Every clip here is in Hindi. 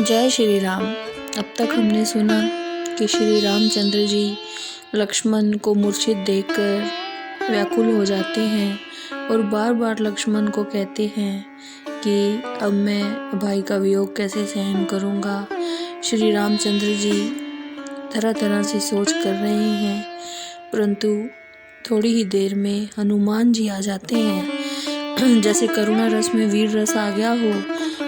जय श्री राम। अब तक हमने सुना कि श्री रामचंद्र जी लक्ष्मण को मूर्छित देखकर व्याकुल हो जाते हैं और बार बार लक्ष्मण को कहते हैं कि अब मैं भाई का वियोग कैसे सहन करूँगा। श्री रामचंद्र जी तरह तरह से सोच कर रहे हैं, परंतु थोड़ी ही देर में हनुमान जी आ जाते हैं। जैसे करुणा रस में वीर रस आ गया हो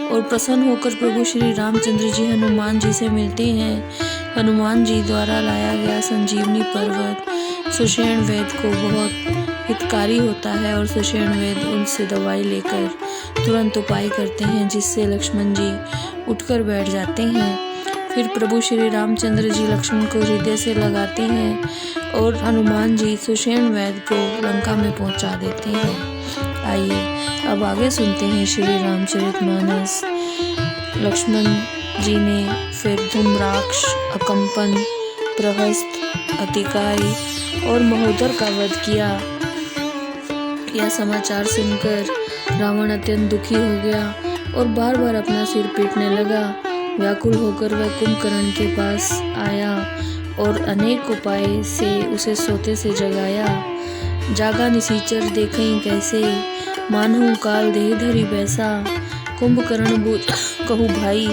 और प्रसन्न होकर प्रभु श्री रामचंद्र जी हनुमान जी से मिलते हैं। हनुमान जी द्वारा लाया गया संजीवनी पर्वत सुषेण वेद को बहुत हितकारी होता है और सुषेण वेद उनसे दवाई लेकर तुरंत उपाय करते हैं, जिससे लक्ष्मण जी उठकर बैठ जाते हैं। फिर प्रभु श्री रामचंद्र जी लक्ष्मण को हृदय से लगाते हैं और हनुमान जी सुषेण वेद को लंका में पहुंचा देते हैं। आइए अब आगे सुनते हैं श्री रामचरितमानस। लक्ष्मण जी ने फिर धूम्राक्ष, अकंपन, प्रहस्त, अतिकाय और महोदर का वध किया। यह समाचार सुनकर रावण अत्यंत दुखी हो गया और बार बार अपना सिर पीटने लगा। व्याकुल होकर वह कुंभकर्ण के पास आया और अनेक उपाय से उसे सोते से जगाया। जागा निसीचर देखें कैसे, मानहु काल देह धरी बैसा। कुंभकर्ण कहू भाई,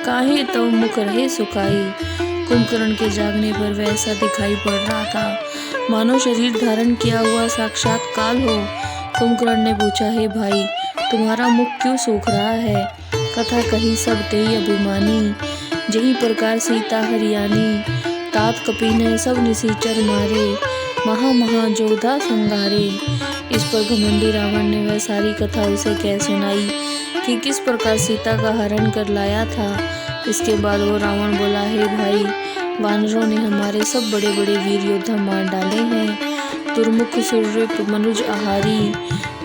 काहे तव मुख रहे सुखाई। कुंभकर्ण के जागने पर वह ऐसा दिखाई पड़ रहा था मानो शरीर धारण किया हुआ साक्षात काल हो। कुंभकर्ण ने पूछा, हे भाई, तुम्हारा मुख क्यों सूख रहा है। कथा कही सब तेई अभिमानी, जही प्रकार सीता हरियाणी। तात कपि ने सब निसीचर मारे, महा महा जोधा संगारे। इस पर घमंडी रावण ने वह सारी कथा उसे कह सुनाई कि किस प्रकार सीता का हरण कर लाया था। इसके बाद वो रावण बोला, हे भाई, वानरों ने हमारे सब बड़े बड़े वीर योद्धा मार डाले हैं। दुर्मुख सुरृप मनुज आहारी,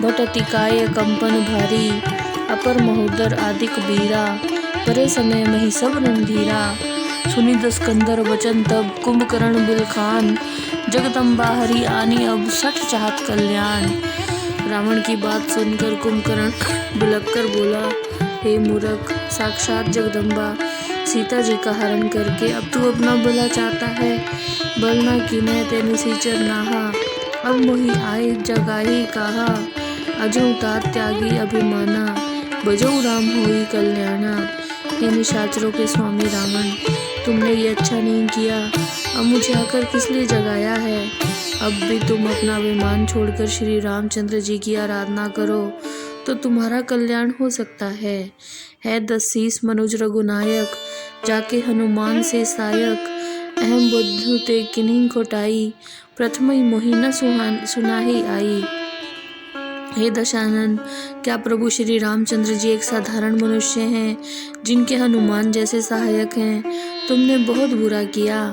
भट अतिकाय कंपन भारी। अपर महोदर आदिक बीरा, परे समय मही सब रणधीरा। सुनी दस्कंदर वचन तब, कुंभकर्ण बिलखान। जगदम्बा हरि आनी अब, सठ चाहत कल्याण। रावण की बात सुनकर कुंभकर्ण बिलक कर बोला, हे मूर्ख, साक्षात जगदम्बा सीता जी का हरण करके अब तू अपना भला चाहता है। बल न कीन्ह ते निसीचर नाहा, अब मोहि आए जगाही काहा। अजहु तात त्यागी अभिमाना, बजहु राम होई कल्याणा। हे निशाचरों के स्वामी रावण, तुमने ये अच्छा नहीं किया। अब मुझे आकर किस लिए जगाया है। अब भी तुम अपना अभिमान छोड़कर श्री रामचंद्र जी की आराधना करो तो तुम्हारा कल्याण हो सकता है दसीस मनुज रघुनायक, जाके हनुमान से सायक। अहम बुद्धु ते किन्हीं खोटाई, प्रथम ही मोहि न सुनाही आई। हे दशानन, क्या प्रभु श्री रामचंद्र जी एक साधारण मनुष्य हैं जिनके हनुमान जैसे सहायक हैं। तुमने बहुत बुरा किया।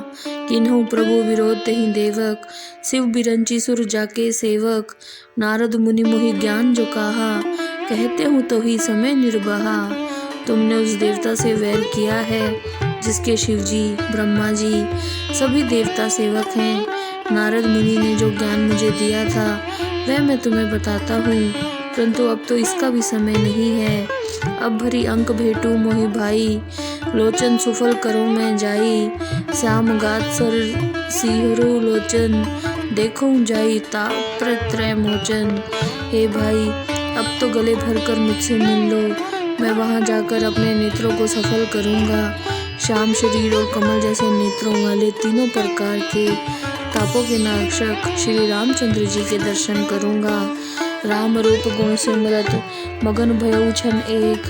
किन्हु प्रभु विरोध तहि देवक, शिव बिरंची सुर जाके सेवक। नारद मुनि मोहि ज्ञान जो कहा, कहते हूँ तो ही समय निर्बहा। तुमने उस देवता से वैर किया है जिसके शिव जी, ब्रह्मा जी सभी देवता सेवक हैं। नारद मुनि ने जो ज्ञान मुझे दिया था वह मैं तुम्हें बताता हूँ, परंतु अब तो इसका भी समय नहीं है। अब भरी अंक भेटू मोहि भाई, लोचन सुफल करो मैं जाई। श्याम गात सर सिहरु लोचन, देखो जाई तापत्रय मोचन। हे भाई, अब तो गले भर कर मुझसे मिल लो, मैं वहाँ जाकर अपने नेत्रों को सफल करूँगा। श्याम शरीर और कमल जैसे नेत्रों वाले तीनों प्रकार के तापों के नाशक श्री रामचंद्र जी के दर्शन करूँगा। राम रूप गुण सिमरत मगन भयउ छन एक,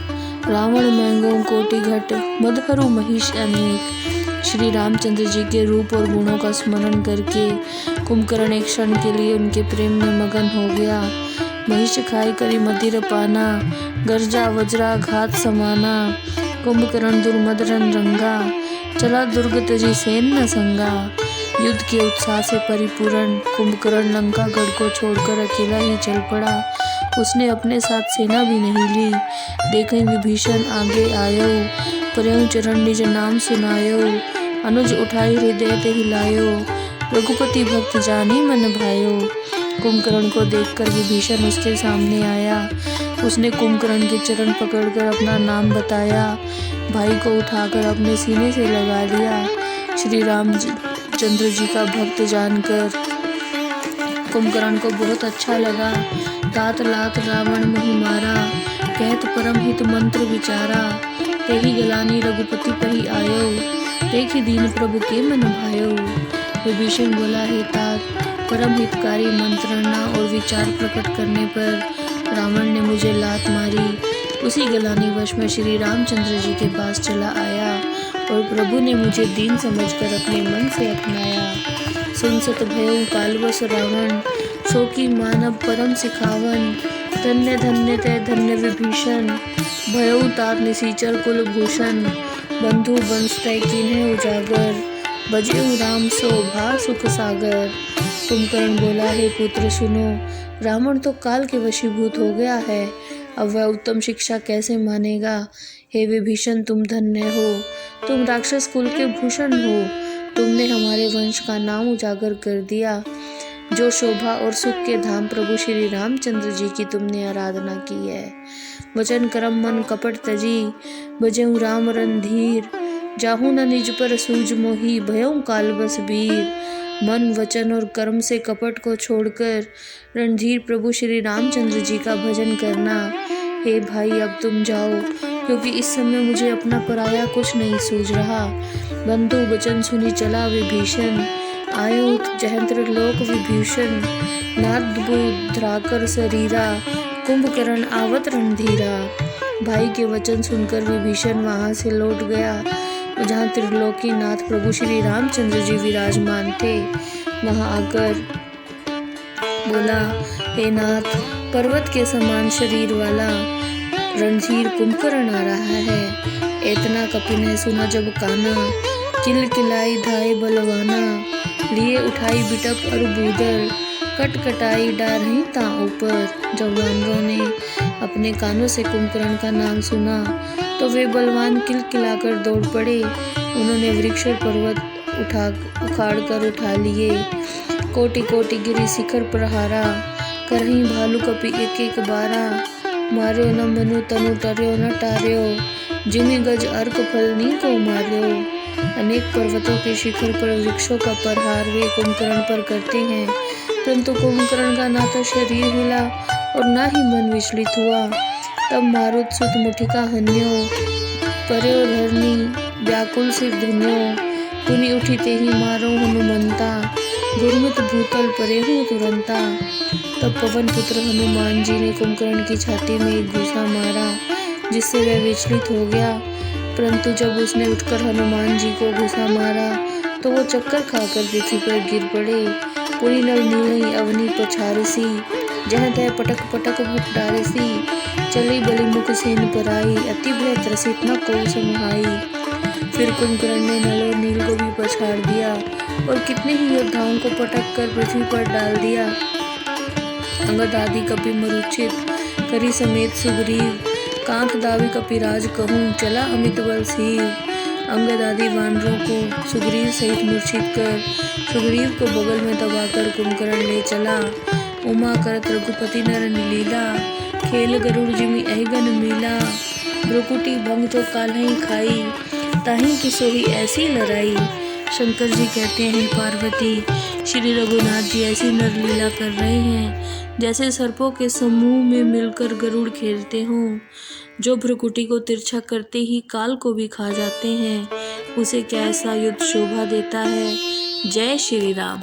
रावण महंगो कोटि घट मदहरु महिष अनेक। श्री रामचंद्र जी के रूप और गुणों का स्मरण करके कुंभकर्ण एक क्षण के लिए उनके प्रेम में मगन हो गया। महिष खाई करी मदिर पाना, गर्जा वज्रा घात समाना। कुंभकर्ण दुर्मद रन रंगा, चला दुर्ग तजी सेन न संगा। युद्ध के उत्साह से परिपूर्ण कुंभकर्ण लंका गढ़ को छोड़कर अकेला ही चल पड़ा। उसने अपने साथ सेना भी नहीं ली। देखें विभीषण आगे आयो, पर्यउ चरण निज नाम सुनायो। अनुज उठाई हृदय ते हिलायो, रघुपति भक्त जानी मन भायो। कुंभकर्ण को देखकर विभीषण उसके सामने आया। उसने कुंभकर्ण के चरण पकड़कर अपना नाम बताया, भाई को उठाकर अपने सीने से लगा लिया। श्री रामचंद्र जी का भक्त जानकर कुंभकर्ण को बहुत अच्छा लगा। तात लात रावण मोहि मारा, कहत परम हित मंत्र विचारा। तेहि गलानी रघुपति पहि आयो, देखि दीन प्रभु के मन भायो। विभीषण बोला, हे तात, परम हितकारी मंत्रणा और विचार प्रकट करने पर रावण ने मुझे लात मारी। उसी गलानी वश में श्री रामचंद्र जी के पास चला आया और प्रभु ने मुझे दीन समझकर अपने मन से अपनाया। सुनसत भयउ कालवश रावण, सो की मानव परम सिखावन। धन्य धन्य तै धन्य विभीषण, भयउ तात निसीचर कुलभूषण। बंधु वंश तै कीन्हे उजागर, भजेउ राम सो भा सुख सागर। कुंभकर्ण बोला, हे पुत्र सुनो, रावण तो काल के वशीभूत हो गया है, अब वह उत्तम शिक्षा कैसे मानेगा। हे विभीषण, तुम धन्य हो, तुम राक्षस कुल के भूषण हो। तुमने हमारे वंश का नाम उजागर कर दिया। जो शोभा और सुख के धाम प्रभु श्री रामचंद्र जी की तुमने आराधना की है। वचन कर्म मन कपट तजी, भजेउ राम रणधीर। जाहु न निज पर सूझ मोहि, भयउ काल बस वीर। मन वचन और कर्म से कपट को छोड़कर रणधीर प्रभु श्री रामचंद्र जी का भजन करना। हे भाई, अब तुम जाओ, क्योंकि इस समय मुझे अपना पराया कुछ नहीं सूझ रहा। बंधु वचन सुनी चला विभीषण, आयो जहंत्र लोक विभूषण। नादबुद्राकर शरीरा, कुंभकर्ण आवत रणधीरा। भाई के वचन सुनकर विभीषण वहां से लौट गया जहाँ त्रिलोकी नाथ प्रभु श्री रामचंद्र जी विराजमान थे। वहां आकर बोला, हे नाथ, पर्वत के समान शरीर वाला रणधीर कुंभकर्ण आ रहा है। इतना कपि ने सुना जब काना, किलकिलाई धाय बलवाना। लिए उठाई बिटप और बूदर, कटकटाई डारही ता ऊपर। जब वानरों ने अपने कानों से कुंभकर्ण का नाम सुना तो वे बलवान किलकिलाकर दौड़ पड़े। उन्होंने वृक्ष और पर्वत उखाड़ कर उठा लिए। कोटि कोटि गिरी शिखर प्रहारा, करही भालू कपि एक एक बारा। मार्यो न मनु तनु टर्यो न टार्यो, जिमि गज अर्क फलनी को मार्यो। अनेक पर्वतों के शिखर पर वृक्षों का प्रहार वे कुंभकर्ण पर करते हैं, परंतु कुंभकर्ण का ना तो शरीर हिला और ना ही मन विचलित हुआ। तब मारुत सुत मुठिका हन्यो, पर्यो धरनी व्याकुल सिर धुन्यो। पुनि उठी ते ही मारो हनुमंता, दुर्मित भूतल परे हूँ तुरंता। तब पवन पुत्र हनुमान जी ने कुंभकर्ण की छाती में एक घूसा मारा, जिससे वह विचलित हो गया। परंतु जब उसने उठकर हनुमान जी को घूसा मारा तो वो चक्कर खाकर पृथ्वी पर गिर पड़े। पुनि नल नीलई अवनी पछारसी, जहाँ तह पटक पटक भट डारसी। चली बलि मुख सेन पराई, अति भय त्रसित न को समाई। फिर कुंभकर्ण ने नल और नील को भी पछाड़ दिया और कितने ही योद्धाओं को पटक कर पृथ्वी पर डाल दिया। अंगद आदि कपि मरुच्छित, करी समेत सुग्रीव। कांख दावी कपिराज कहूँ, चला अमित बल सीव। अंगद आदि वानरों को सुग्रीव सहित मूर्छित कर सुग्रीव को बगल में दबाकर कुंभकर्ण ले चला। उमा करत रघुपति नर लीला, खेल गरुड़ जिमि अहिगन मीला। भ्रुकुटी भंग जो काल्हि खाई, ताहि की सोई ऐसी लड़ाई। शंकर जी कहते हैं, पार्वती, श्री रघुनाथ जी ऐसी नर लीला कर रहे हैं जैसे सर्पों के समूह में मिलकर गरुड़ खेलते हों। जो भ्रुकुटी को तिरछा करते ही काल को भी खा जाते हैं, उसे कैसा युद्ध शोभा देता है। जय श्री राम।